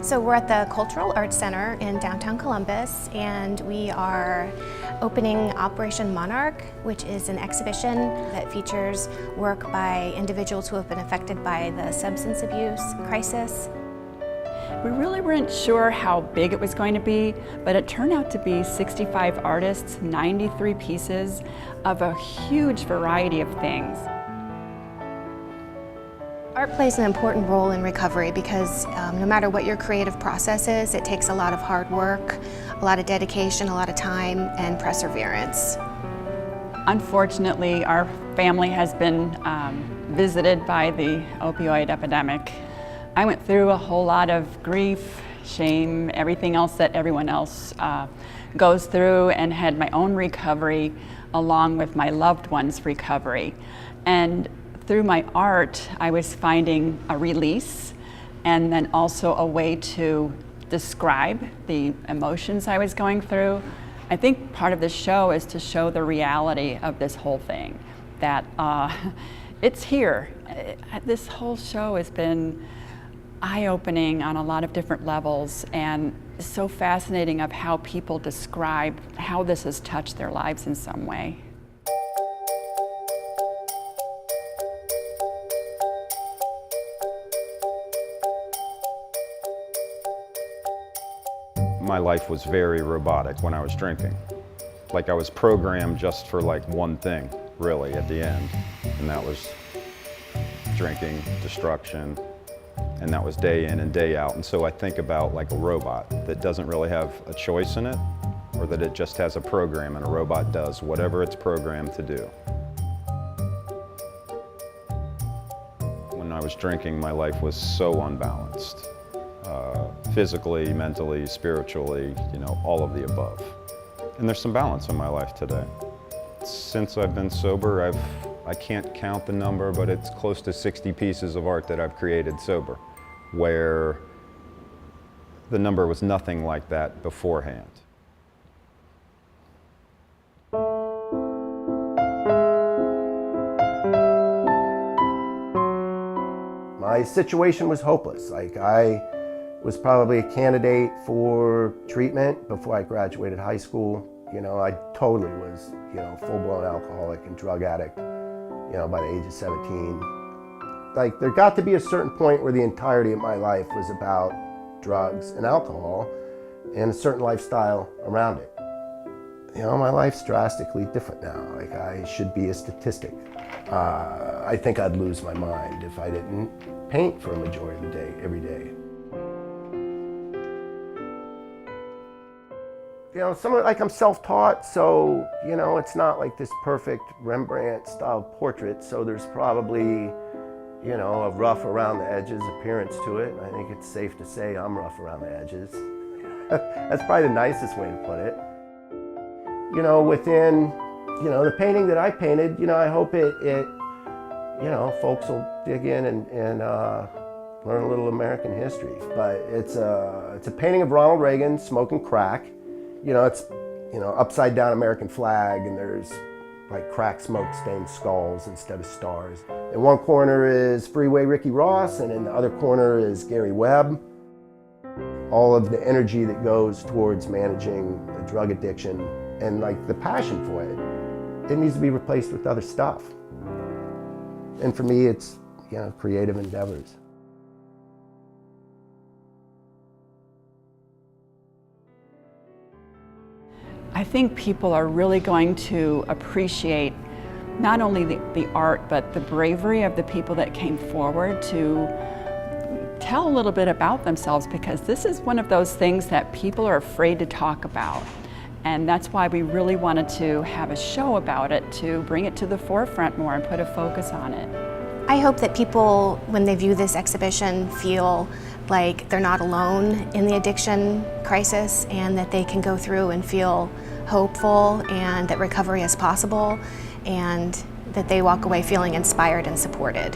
So we're at the Cultural Arts Center in downtown Columbus, and we are opening Operation Monarch, which is an exhibition that features work by individuals who have been affected by the substance abuse crisis. We really weren't sure how big it was going to be, but it turned out to be 65 artists, 93 pieces of a huge variety of things. Art plays an important role in recovery because no matter what your creative process is, it takes a lot of hard work, a lot of dedication, a lot of time, and perseverance. Unfortunately, our family has been visited by the opioid epidemic. I went through a whole lot of grief, shame, everything else that everyone else goes through, and had my own recovery along with my loved ones' recovery. And through my art, I was finding a release and then also a way to describe the emotions I was going through. I think part of this show is to show the reality of this whole thing, that it's here. This whole show has been eye-opening on a lot of different levels, and so fascinating of how people describe how this has touched their lives in some way. My life was very robotic when I was drinking. Like I was programmed just for like one thing, really, at the end. And that was drinking, destruction, and that was day in and day out. And so I think about like a robot that doesn't really have a choice in it, or that it just has a program and a robot does whatever it's programmed to do. When I was drinking, my life was so unbalanced. Physically, mentally, spiritually, all of the above. And there's some balance in my life today. Since I've been sober, I can't count the number, but it's close to 60 pieces of art that I've created sober, where the number was nothing like that beforehand. My situation was hopeless. Like I was probably a candidate for treatment before I graduated high school. I totally was, full-blown alcoholic and drug addict, by the age of 17. Like there got to be a certain point where the entirety of my life was about drugs and alcohol and a certain lifestyle around it. My life's drastically different now. Like I should be a statistic. I think I'd lose my mind if I didn't paint for a majority of the day, every day. I'm self-taught, so, it's not like this perfect Rembrandt-style portrait, so there's probably, a rough around the edges appearance to it. I think it's safe to say I'm rough around the edges. That's probably the nicest way to put it. Within, the painting that I painted, I hope it folks will dig in and learn a little American history. But it's a painting of Ronald Reagan smoking crack. It's, upside down American flag, and there's like crack smoke stained skulls instead of stars. In one corner is Freeway Ricky Ross, and in the other corner is Gary Webb. All of the energy that goes towards managing the drug addiction and like the passion for it needs to be replaced with other stuff. And for me, it's, creative endeavors. I think people are really going to appreciate not only the art, but the bravery of the people that came forward to tell a little bit about themselves, because this is one of those things that people are afraid to talk about. And that's why we really wanted to have a show about it, to bring it to the forefront more and put a focus on it. I hope that people, when they view this exhibition, feel like they're not alone in the addiction crisis, and that they can go through and feel hopeful, and that recovery is possible, and that they walk away feeling inspired and supported.